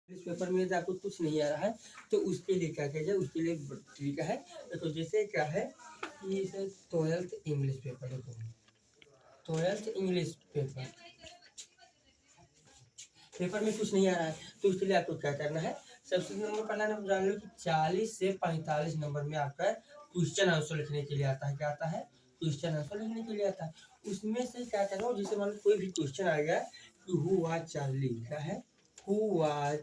इस पेपर में यदि आपको कुछ नहीं आ रहा है तो उसके लिए क्या किया जाए, उसके लिए तरीका है। देखो जैसे क्या है कि इसे 12th इंग्लिश पेपर, देखो 12th इंग्लिश पेपर में कुछ नहीं आ रहा है तो उसके लिए आपको क्या करना है। सबसे नंबर पहला नंबर जान लो कि 40 से 45 नंबर में आपका क्वेश्चन आंसर लिखने के लिए आता है। क्या आता है? क्वेश्चन आंसर लिखने के लिए आता है। उसमें से क्या करना हो, जैसे मान लो कोई भी क्वेश्चन आ गया कि हु वाज चार्ली, क्या है? Who was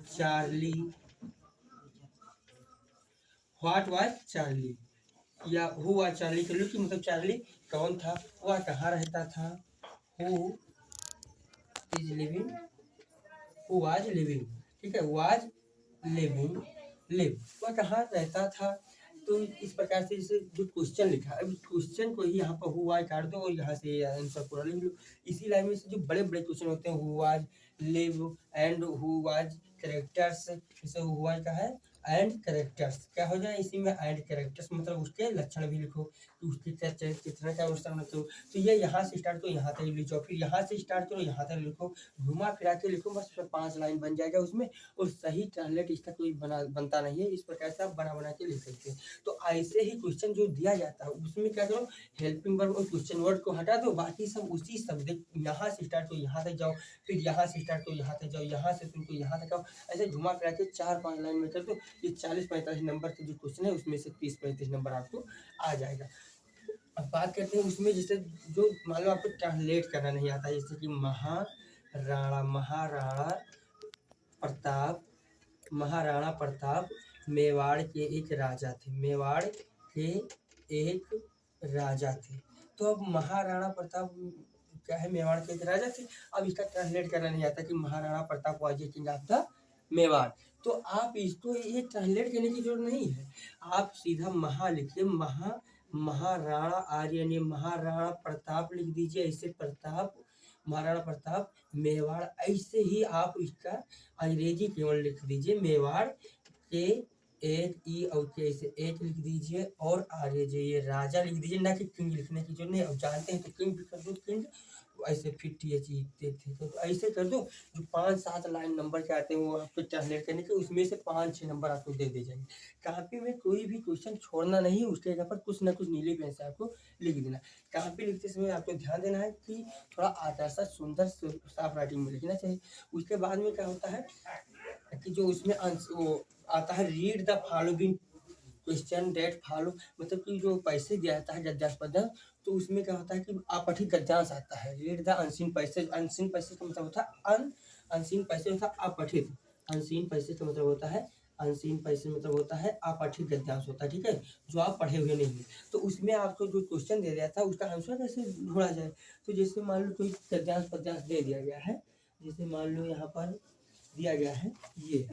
Charlie, what was Charlie, या हु वाज चार्ली कर लो कि मतलब चार्ली कौन था, वह कहाँ रहता था। Who is living, who was living, ठीक है, वाज लिविंग, लिव, वह कहाँ रहता था। तो इस प्रकार से जैसे जो क्वेश्चन लिखा है, अब क्वेश्चन को ही यहाँ पर हु वाज काट दो और यहाँ से आंसर पूरा लिख लो। इसी लाइन में से जो बड़े बड़े क्वेश्चन होते हैं, who was, live and who was characters, जैसे हु वाज का है एंड कैरेक्टर्स, क्या हो जाए इसी में एंड कैरेक्टर्स, मतलब उसके लक्षण भी लिखो कि उसके क्या कितना क्या वर्षण होते हो। तो ये यहाँ से स्टार्ट करो यहाँ तक लिखो, फिर यहाँ से स्टार्ट करो यहाँ तक लिखो, घुमा फिरा के लिखो, बस 5 लाइन बन जाएगा उसमें। और सही ट्रांसलेट इसका कोई बनता नहीं है, इस प्रकार से आप बना बना के लिख सकते हैं। तो ऐसे ही क्वेश्चन जो दिया जाता है उसमें क्या करो, हेल्पिंग वर्ब और क्वेश्चन वर्ड को हटा दो, बाकी सब उसी सब्जेक्ट, यहाँ से स्टार्ट करो यहाँ तक जाओ, फिर यहाँ से स्टार्ट करो यहाँ तक जाओ, यहाँ से तुमको यहाँ तक आओ, ऐसे घुमा फिरा के 4-5 लाइन में कर दो। ये 40-45 नंबर के जो क्वेश्चन है उसमें से 30-35 नंबर आपको आ जाएगा। अब बात करते हैं उसमें, जैसे जो मान लो आपको ट्रांसलेट करना नहीं आता है, जैसे कि प्रताप महाराणा प्रताप मेवाड़ के एक राजा थे, मेवाड़ के एक राजा थे। तो अब महाराणा प्रताप क्या है, मेवाड़ के एक राजा थे। अब इसका ट्रांसलेट करना नहीं आता कि Maharana Pratap was a king of the Mewar, तो आप इसको ये ट्रांसलेट करने की जरूरत नहीं है। आप सीधा महा लिखिए, महाराणा आर्य ने महाराणा प्रताप लिख दीजिए, ऐसे प्रताप, महाराणा प्रताप मेवाड़, ऐसे ही आप इसका अंग्रेजी केवल लिख दीजिए, मेवाड़ के एक ई और के ऐसे एक लिख दीजिए और आगे जो ये राजा लिख दीजिए, ना कि किंग लिखने की जरूरत नहीं। अब जानते हैं तो किंग भी कर दो, किंग ऐसे फिर टी एच लिखते थे तो ऐसे कर दो। जो 5-7 लाइन नंबर के आते हैं वो आपको ट्रांसलेट करने के, उसमें से 5-6 नंबर आपको दे दे जाएंगे। कॉपी में कोई भी क्वेश्चन छोड़ना नहीं, उसके जगह पर कुछ ना कुछ नीले पेन से आपको लिख देना। कॉपी लिखते समय आपको ध्यान देना है कि थोड़ा आकर्षक सुंदर साफ राइटिंग में लिखना चाहिए। उसके बाद में क्या होता है कि जो उसमें वो आता है, read the following question that follow, मतलब कि जो पैसे दिया जाता है गद्यांश पद्यांश, तो उसमें क्या होता है कि अपठित गद्यांश आता है। Read the unseen passage, unseen passage का मतलब होता है अनसीन पैसेज होता है अपठित, अनसीन पैसेज का मतलब होता है अनसीन पैसेज मतलब होता है अपठित गद्यांश होता है, ठीक है, जो आप पढ़े हुए नहीं है। तो उसमें आपको जो क्वेश्चन दे दिया था उसका आंसर कैसे ढूंढा जाए। तो जैसे मान लो कोई गद्यांश पद्यांश दे दिया गया है, जैसे मान लो यहाँ पर दिया गया है, ये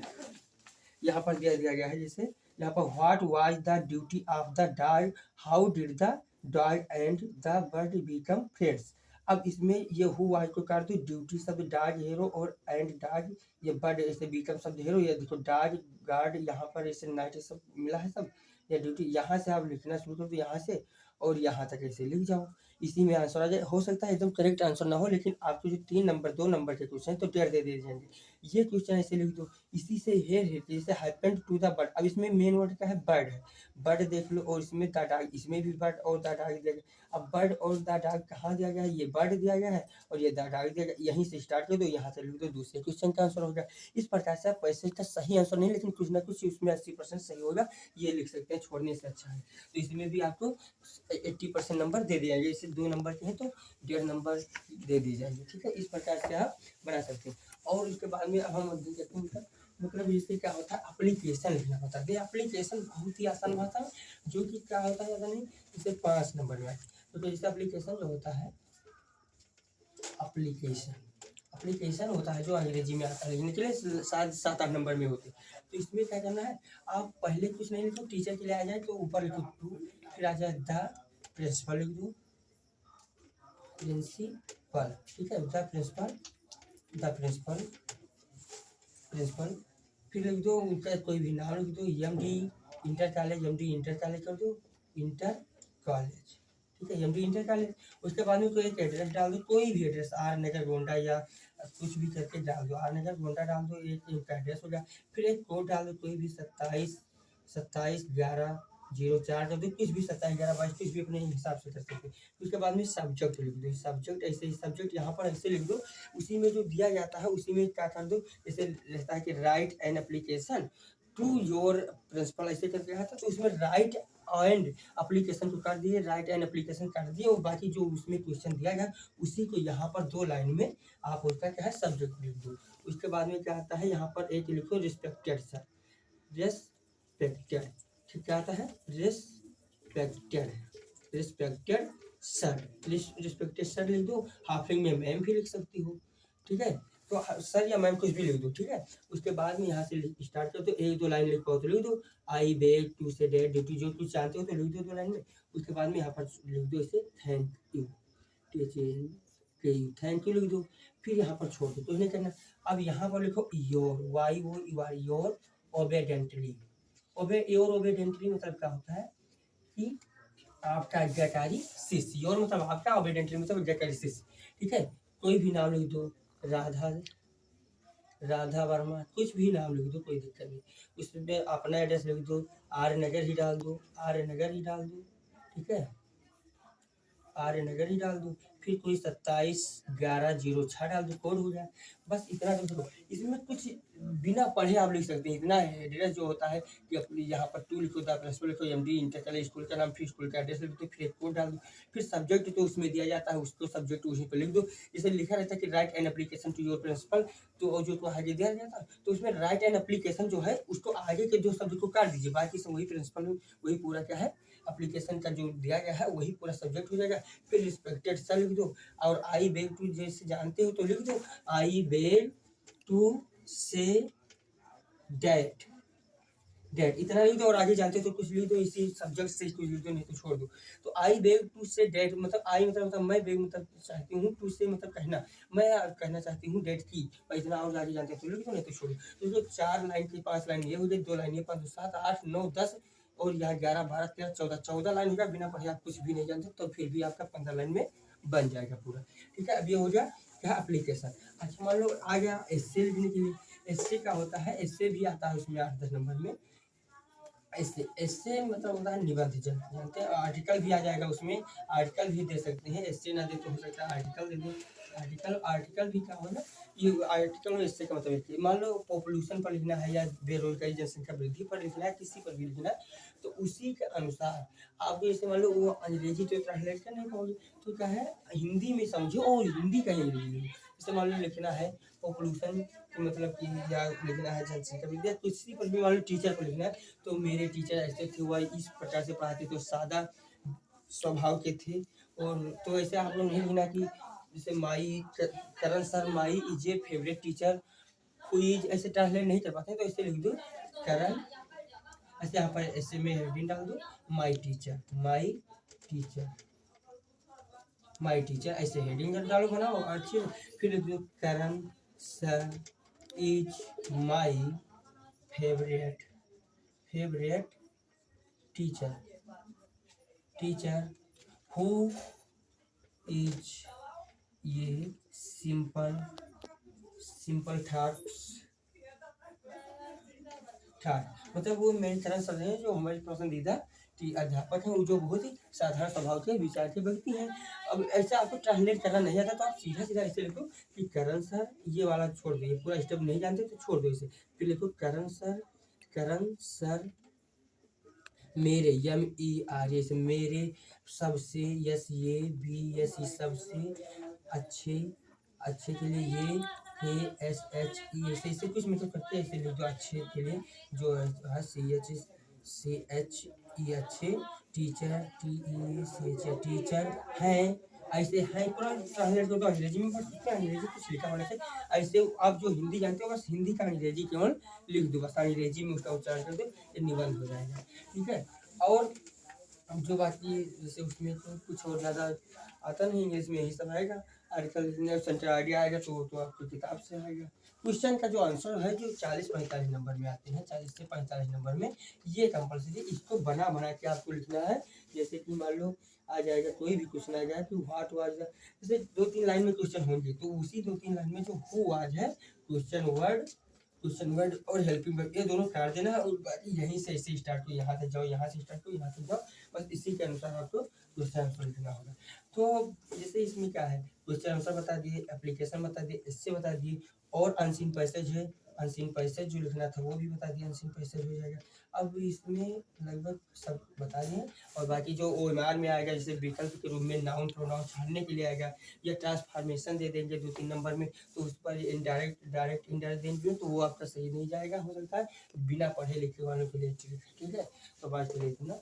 यहाँ पर दिया गया है, जैसे यहाँ पर what was the duty of the dog, how did the dog and the bird become friends. अब इसमें ये हु वाज को काट दो, ड्यूटी शब्द डॉग हीरो और एंड डॉग, ये बर्ड ऐसे बिकम शब्द हीरो, ये देखो डॉग गार्ड, यहाँ पर ऐसे नाइट सब मिला है सब, ये ड्यूटी। यहाँ से आप लिखना शुरू कर दो, यहाँ से और यहाँ तक ऐसे लिख जाओ, इसी में आंसर आ जाए। हो सकता है एकदम करेक्ट आंसर ना हो, लेकिन आपको जो 3 नंबर 2 नंबर के क्वेश्चन तो 1.5 दे दिए जाएंगे। ये क्वेश्चन ऐसे लिख दो, इसी से हेयर हेयर जैसे हैपेंड टू द बर्ड। अब इसमें मेन वर्ड क्या है, बर्ड है, बर्ड देख लो, और इसमें द डॉग, इसमें भी बर्ड और द डॉग दिया गया। अब बर्ड और द डॉग कहाँ दिया गया है, ये बर्ड दिया गया है और ये द डॉग दिया गया, यहीं से स्टार्ट कर दो, यहाँ से लिख दो, दूसरे क्वेश्चन का आंसर हो गया। इस प्रकार से आप पैसे का सही आंसर नहीं, लेकिन कुछ ना कुछ उसमें 80% सही होगा, ये लिख सकते हैं, छोड़ने से अच्छा है। तो इसमें भी आपको 80% नंबर दे दिया जाएगा, जैसे 2 नंबर के हैं तो 1.5 नंबर दे दी जाएंगे, ठीक है। इस प्रकार से आप बना सकते हैं। और उसके बाद में अब हम देखते हैं मतलब इससे क्या होता है, एप्लीकेशन लिखना होता है। एप्लीकेशन बहुत ही आसान भाषा है, जो कि क्या होता है ज़्यादा नहीं, इसे 5 नंबर में। तो जैसे एप्लीकेशन जो होता है, एप्लीकेशन होता है जो अंग्रेजी में आता है, लिखने के लिए 7-8 नंबर में होते हैं। तो इसमें क्या करना है, आप पहले कुछ नहीं लिखो, टीचर के लिए आ जाए तो ऊपर लिखो टू, फिर आ जाए द प्रिंसिपल लिख दो, प्रिंसिपल, ठीक है, the principal, the principal, principal, फिर लिख दो उनका कोई भी नाम लिख दो, M D inter college, M D inter college कर दो, इंटर कॉलेज, ठीक है, एमडी इंटर कर ले। उसके बाद में कोई एक एड्रेस डाल दो, कोई भी एड्रेस, आर नगर गोंडा या कुछ भी करके डाल दो, आर नगर गोंडा डाल दो, एक इनका एड्रेस हो गया। फिर एक कोड डाल दो, कोई भी 27 11 04 कर दो, कुछ भी 27 11 22 कुछ भी अपने हिसाब से कर सकते हो। उसके बाद में सब्जेक्ट लिख दो, सब्जेक्ट ऐसे ही सब्जेक्ट यहाँ पर ऐसे लिख दो, उसी में जो दिया जाता है उसी में क्या कर दो, जैसे रहता है कि write an application to your principal, ऐसे करके आता तो उसमें राइट एंड एप्लीकेशन को कर दिए, राइट एंड एप्लीकेशन कर दिए, और बाकी जो उसमें क्वेश्चन दिया गया उसी को यहाँ पर 2 लाइन में आप उसका क्या है सब्जेक्ट लिख दो। उसके बाद में क्या आता है यहाँ पर एक लिखो रिस्पेक्टेड सर, रेस्पेक्टेड, ठीक क्या आता है respected, respected sir, respected sir लिख दो। हाफिंग में मैम भी लिख सकती हो, ठीक है, तो सर या मैम कुछ भी लिख दो, ठीक है। उसके बाद में यहाँ से स्टार्ट कर दो, 1 2 लाइन लिख पाओ तो लिख दो, आई बेग टू से डेट ड्यूटी, जो कुछ जानते हो तो लिख दो 2 लाइन में। उसके बाद में यहाँ पर लिख दो इसे थैंक यू, थैंक यू लिख दो, फिर यहाँ पर छोड़ दो, कुछ नहीं करना। अब यहाँ पर लिखो योर, वाई वो यू आर, योर ओबेडेंटली, योर ओबेडेंटली मतलब क्या होता है कि आपका आज्ञाकारी शिष्य, योर मतलब आपका, ओबेडेंटली मतलब आज्ञाकारी शिष्य, ठीक है। कोई भी नाम लिख दो, राधा, राधा वर्मा, कुछ भी नाम लिख दो, कोई दिक्कत नहीं। उसमें अपना एड्रेस लिख दो, आर्य नगर ही डाल दो, आर्य नगर ही डाल दो, ठीक है, आर्य नगर ही डाल दो। फिर कोई 27 11 06 डाल दो, कोड हो जाए। बस इतना तो देखो, इसमें कुछ बिना पढ़े आप लिख सकते हैं। इतना एड्रेस जो होता है कि अपनी यहाँ पर टू लिखो, द प्रिंसिपल लिखो, एमडी इंटर कॉलेज, स्कूल का नाम, फिर स्कूल का एड्रेस लिख दो, फिर एक कोड डाल दो। फिर सब्जेक्ट तो उसमें दिया जाता है, उसको सब्जेक्ट उसी पर लिख दो। जैसे लिखा रहता है कि write an application to your principal, तो जो तो आगे दिया जाता है तो उसमें राइट एन एप्लीकेशन जो है उसको आगे के जो सब्जेक्ट को काट दीजिए, बाकी सब वही प्रिंसिपल वही पूरा क्या है एप्लीकेशन का जो दिया गया है वही पूरा सब्जेक्ट हो जाएगा। फिर रिस्पेक्टेड सर लिख दो, और आई बेग टू जैसे जानते हो तो लिख दो, आई बेग टू से डेट, डेट इतना लिख दो, और आगे जानते हो तो कुछ लिख दो, इसी सब्जेक्ट से कुछ लिख दो, नहीं तो छोड़ दो। तो आई बेग टू से डेट मतलब आई मतलब मैं, बेग मतलब चाहती हूँ, टू से मतलब कहना, मैं कहना चाहती हूँ डेट की, और इतना और आगे जानते हो तो लिख दो, नहीं तो छोड़ दो। तो 4 लाइन की 5 लाइन ये हो गई, 2 लाइन ये, 5 7 8 9 10, और यहाँ 11 12 13 14 लाइन होगा। बिना पढ़े आप कुछ भी नहीं जानते तो फिर भी आपका 15 लाइन में बन जाएगा पूरा, ठीक है। अब ये हो गया क्या एप्लीकेशन। अच्छा मान लो आ गया एस्से लिखने के लिए, एस्से क्या होता है, एस्से भी आता है उसमें 8 10 नंबर में। ऐसे ऐसे मतलब होता है निबंध, जानते हैं, आर्टिकल भी आ जाएगा उसमें, आर्टिकल भी दे सकते हैं, ऐसे ना दे तो हो सकता है आर्टिकल दे दो। आर्टिकल, आर्टिकल भी क्या होगा, ये आर्टिकल में इससे का मतलब है कि मान लो पॉपुलेशन पर लिखना है या बेरोजगारी जनसंख्या वृद्धि पर लिखना है, किसी पर भी लिखना है, तो उसी के अनुसार आप जैसे मान लो वो अंग्रेजी तो ट्रांसलेट कर नहीं पाओगे, तो क्या है हिंदी में समझो और हिंदी का ही अंग्रेजी में। जैसे मान लो लिखना है पॉपुलेशन मतलब कि, या लिखना है जनसंख्या वृद्धि, किसी पर भी मान लो टीचर को लिखना है, तो मेरे टीचर ऐसे थे, वह इस प्रकार से पढ़ाते तो सादा स्वभाव के थे। और तो ऐसे आप लोग नहीं लिखना कि जैसे my Karan sir my is a favourite teacher, कोई ऐसे ट्रांसलेट नहीं कर पाते तो ऐसे लिख दो करण, ऐसे यहाँ पर ऐसे में हेडिंग डाल दो my teacher, my teacher, my teacher, ऐसे हेडिंग डालो बनाओ अच्छे। फिर लिख दो Karan sir is my favourite, favourite teacher, teacher who is ये सिंपल, सिंपल थॉट्स, थॉट मतलब वो मेरे तरह सर हैं जो हमारे पसंदीदा अध्यापक हैं, वो जो बहुत ही साधारण स्वभाव के विचार के व्यक्ति हैं। अब ऐसा आपको ट्रांसलेट करना नहीं आता तो आप सीधा सीधा ऐसे लिखो कि करण सर, ये वाला छोड़ दो, ये पूरा स्टेप नहीं जानते तो छोड़ दो इसे। फिर लिखो करण सर, करण सर मेरे, यम ई आर ए से मेरे सबसे, यस ये बी यस ई सबसे अच्छे, अच्छे के लिए ये एस एच ई, ऐसे ऐसे कुछ मतलब करते हैं, ऐसे लिख दो अच्छे के लिए जो है सी एच ई अच्छे, teacher T E C H teacher हैं, ऐसे हैं पूरा ट्रांसलेट कर दो अंग्रेजी में, बस इतना अंग्रेजी कुछ लिखा होना चाहिए। ऐसे आप जो हिंदी जानते हो बस हिंदी का अंग्रेजी केवल लिख दो, बस अंग्रेजी में उसका उच्चारण कर दो, ये निबंध हो जाएगा, ठीक है। और जो बाकी जैसे उसमें तो कुछ और ज़्यादा आता नहीं, इंग्लिश में यही सब आएगा। आर्टिकल लिखने सेंटर आइडिया आएगा तो आपकी किताब से आएगा, क्वेश्चन का जो आंसर है जो 40-45 नंबर में आते हैं, 40 से 45 नंबर में, ये कंपलसरी इसको बना बना के आपको लिखना है। जैसे कि मान लो आ जाएगा, कोई भी क्वेश्चन आ जाए तो व्हाट वाज, जैसे 2-3 लाइन में क्वेश्चन होंगे तो उसी 2-3 लाइन में जो हु आज है, क्वेश्चन वर्ड और हेल्पिंग वर्ब, ये दोनों काट देना है और बाकी यहीं से ऐसे स्टार्ट हो, यहाँ से जाओ, यहाँ से स्टार्ट हो, यहाँ से जाओ, बस इसी के अनुसार आपको क्वेश्चन आंसर लिखना होगा। तो जैसे इसमें क्या है, क्वेश्चन आंसर बता दिए, एप्लीकेशन बता दिए, इससे बता दिए, और अनसीन पैसेज है, अनसीन पैसेज जो लिखना था वो भी बता दिया, अनसीन पैसेज हो जाएगा। अब इसमें लगभग सब बता दिए, और बाकी जो ओएमआर में आएगा, जैसे विकल्प के रूप में नाउन प्रोनाउन छानने के लिए आएगा, या ट्रांसफॉर्मेशन दे देंगे 2-3 नंबर में, तो उस पर डायरेक्ट इनडायरेक्ट देंगे तो वो आपका सही नहीं जाएगा, हो सकता है बिना पढ़े लिखे वालों के लिए। ठीक है, तो बात करें इतना।